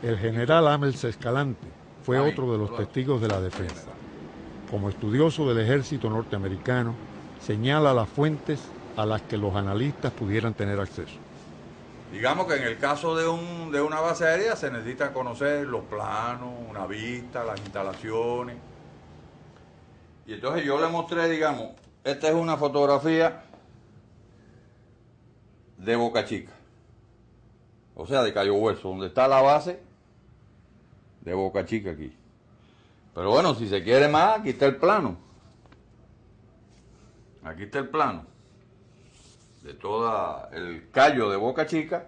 El general Amels Escalante fue otro de los testigos de la defensa. Como estudioso del ejército norteamericano, señala las fuentes a las que los analistas pudieran tener acceso. Digamos que en el caso de una base aérea se necesita conocer los planos, una vista, las instalaciones. Y entonces yo le mostré, digamos, esta es una fotografía de Boca Chica, o sea, de Cayo Hueso, donde está la base de Boca Chica aquí. Pero bueno, si se quiere más, aquí está el plano. Aquí está el plano de todo el callo de Boca Chica.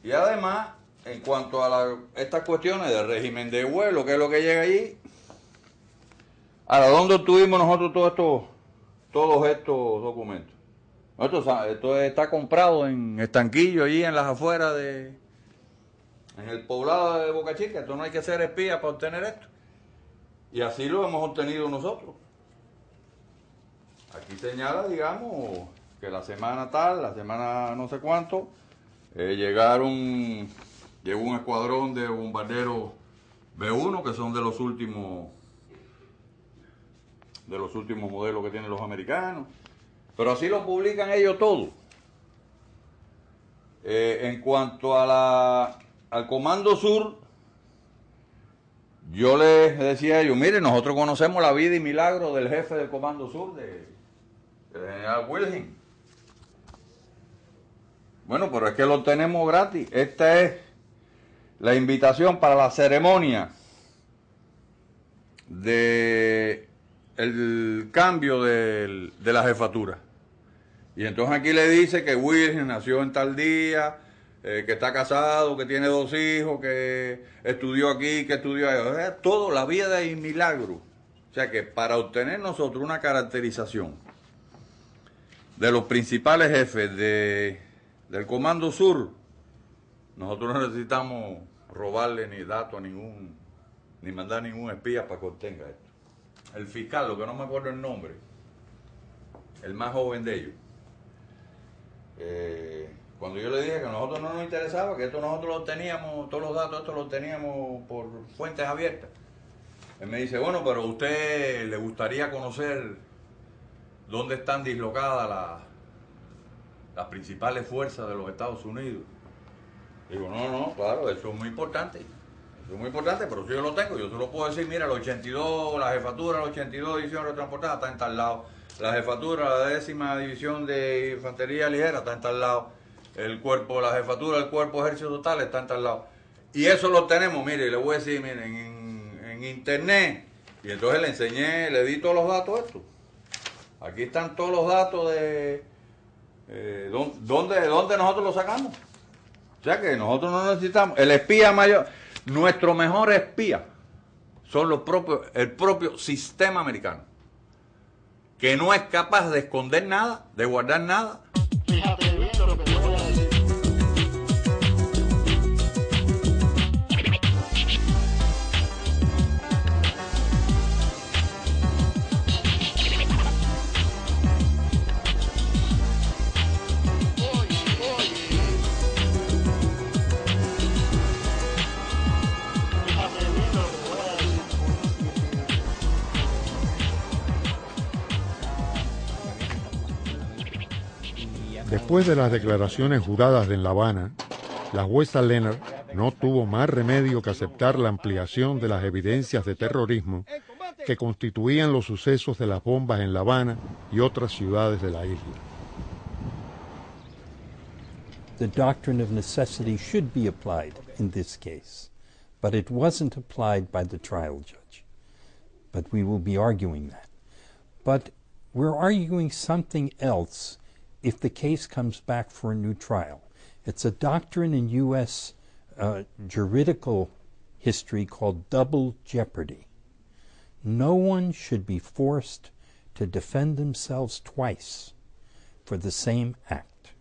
Y además, en cuanto a estas cuestiones del régimen de vuelo, que es lo que llega allí. Ahora, ¿dónde obtuvimos nosotros todos estos documentos? Esto está comprado en estanquillo, allí en las afueras en el poblado de Boca Chica. Esto no hay que ser espía para obtener esto. Y así lo hemos obtenido nosotros. Aquí señala, digamos, que la semana tal, la semana no sé cuánto, llegó un escuadrón de bombarderos B-1, que son de los últimos modelos que tienen los americanos. Pero así lo publican ellos todo. En cuanto al Comando Sur, yo les decía a ellos, miren, nosotros conocemos la vida y milagro del jefe del Comando Sur, del general Wilhelm. Bueno, pero es que lo tenemos gratis. Esta es la invitación para la ceremonia de el cambio de la jefatura. Y entonces aquí le dice que Wilhelm nació en tal día, que está casado, que tiene 2 hijos, que estudió aquí, que estudió allá. O sea, todo, la vida y milagro. O sea que para obtener nosotros una caracterización de los principales jefes del Comando Sur, nosotros no necesitamos robarle ni datos a ni mandar ningún espía para que obtenga esto. El fiscal, lo que no me acuerdo el nombre, el más joven de ellos, cuando yo le dije que a nosotros no nos interesaba, que esto nosotros lo teníamos, todos los datos estos los teníamos por fuentes abiertas, él me dice, bueno, pero a usted le gustaría conocer dónde están dislocadas las principales fuerzas de los Estados Unidos. Digo, no, claro, eso es muy importante. Eso es muy importante, pero si yo lo tengo, yo se lo puedo decir, mira, el 82, la jefatura de la 82 División Retransportada está en tal lado, la jefatura de la 10ª División de Infantería Ligera está en tal lado, la jefatura del Cuerpo Ejército Total está en tal lado. Y eso lo tenemos, mire, le voy a decir, miren, en internet. Y entonces le enseñé, le di todos los datos estos. Aquí están todos los datos de dónde nosotros los sacamos. O sea que nosotros no necesitamos, el espía mayor, nuestro mejor espía son el propio sistema americano, que no es capaz de esconder nada, de guardar nada. Fíjate bien lo que te voy a decir. Después de las declaraciones juradas en La Habana, la jueza Leonard no tuvo más remedio que aceptar la ampliación de las evidencias de terrorismo que constituían los sucesos de las bombas en La Habana y otras ciudades de la isla. The doctrine of necessity should be applied in this case, but it wasn't applied by the trial judge. But we will be arguing that. But we're arguing something else if the case comes back for a new trial. It's a doctrine in U.S. Juridical history called double jeopardy. No one should be forced to defend themselves twice for the same act.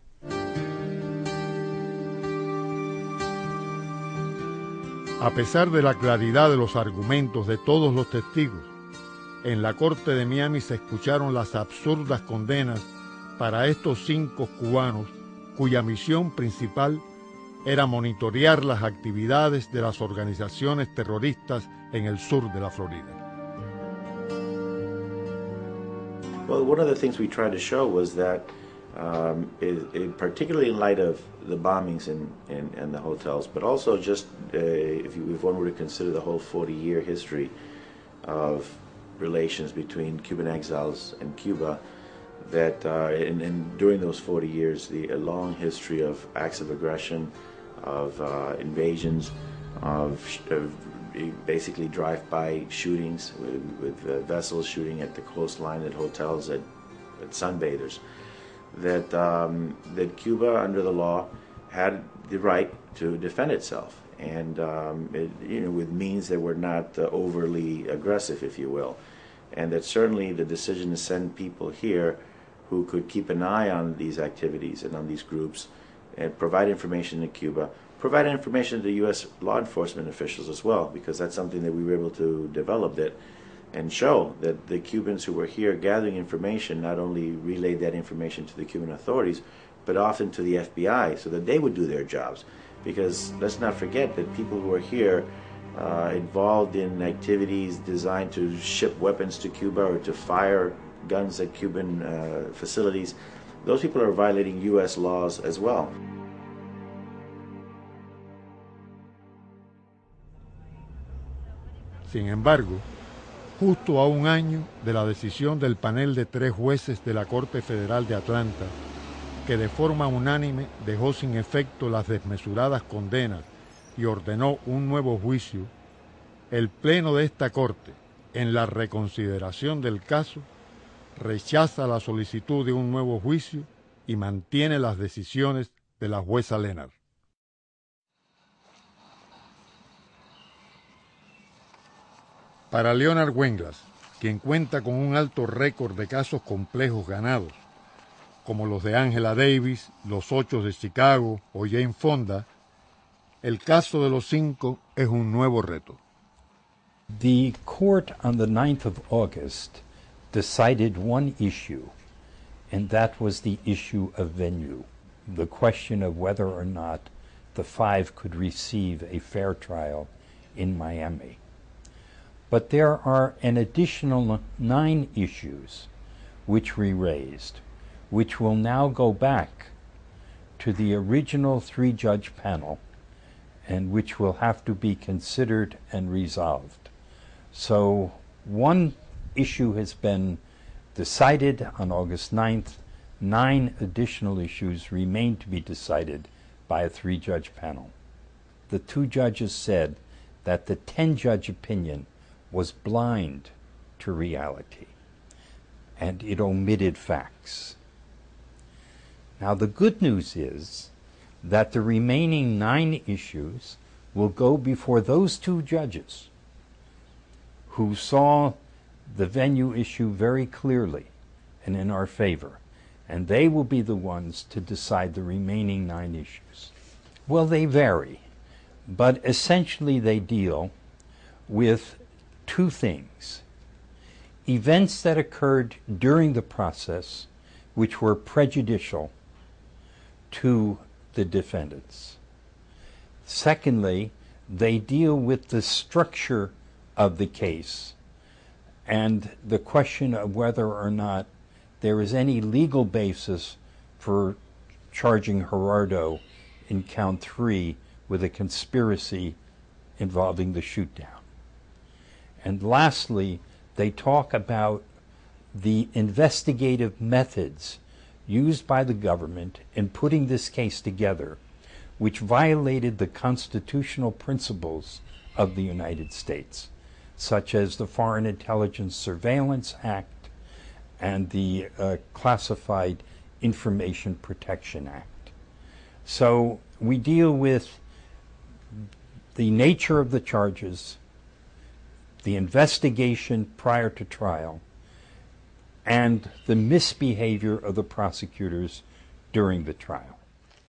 A pesar de la claridad de los argumentos de todos los testigos, en la corte de Miami se escucharon las absurdas condenas para estos 5 cubanos cuya misión principal era monitorear las actividades de las organizaciones terroristas en el sur de la Florida. Well, one of the things we tried to show was that, particularly in light of the bombings in the hotels, but also just if one were to consider the whole 40-year history of relations between Cuban exiles and Cuba, that and during those 40 years, a long history of acts of aggression, of invasions, of basically drive-by shootings with vessels shooting at the coastline, at hotels, at sunbathers, that Cuba, under the law, had the right to defend itself, and with means that were not overly aggressive, if you will, and that certainly the decision to send people here who could keep an eye on these activities and on these groups and provide information to Cuba, provide information to U.S. law enforcement officials as well, because that's something that we were able to develop and show that the Cubans who were here gathering information not only relayed that information to the Cuban authorities, but often to the FBI so that they would do their jobs. Because let's not forget that people who are here involved in activities designed to ship weapons to Cuba or to fire guns at Cuban facilities, those people are violating U.S. laws as well. Sin embargo, justo a un año de la decisión del panel de 3 jueces de la Corte Federal de Atlanta, que de forma unánime dejó sin efecto las desmesuradas condenas y ordenó un nuevo juicio, el Pleno de esta Corte, en la reconsideración del caso, rechaza la solicitud de un nuevo juicio y mantiene las decisiones de la jueza Leonard. Para Leonard Weinglass, quien cuenta con un alto récord de casos complejos ganados, como los de Angela Davis, los 8 de Chicago o Jane Fonda, el caso de los 5 es un nuevo reto. The court on the 9th of August decided one issue, and that was the issue of venue, the question of whether or not the 5 could receive a fair trial in Miami. But there are an additional 9 issues which we raised, which will now go back to the original 3-judge panel and which will have to be considered and resolved. So one issue has been decided on August 9th. 9 additional issues remain to be decided by a 3-judge panel. The 2 judges said that the 10-judge opinion was blind to reality, and it omitted facts. Now, the good news is that the remaining 9 issues will go before those 2 judges who saw the venue issue very clearly and in our favor, and they will be the ones to decide the remaining 9 issues. Well, they vary, but essentially they deal with 2 things: events that occurred during the process which were prejudicial to the defendants. Secondly, they deal with the structure of the case and the question of whether or not there is any legal basis for charging Gerardo in count 3 with a conspiracy involving the shoot-down. And lastly, they talk about the investigative methods used by the government in putting this case together, which violated the constitutional principles of the United States, such as the Foreign Intelligence Surveillance Act and the Classified Information Protection Act. So we deal with the nature of the charges, the investigation prior to trial, and the misbehavior of the prosecutors during the trial.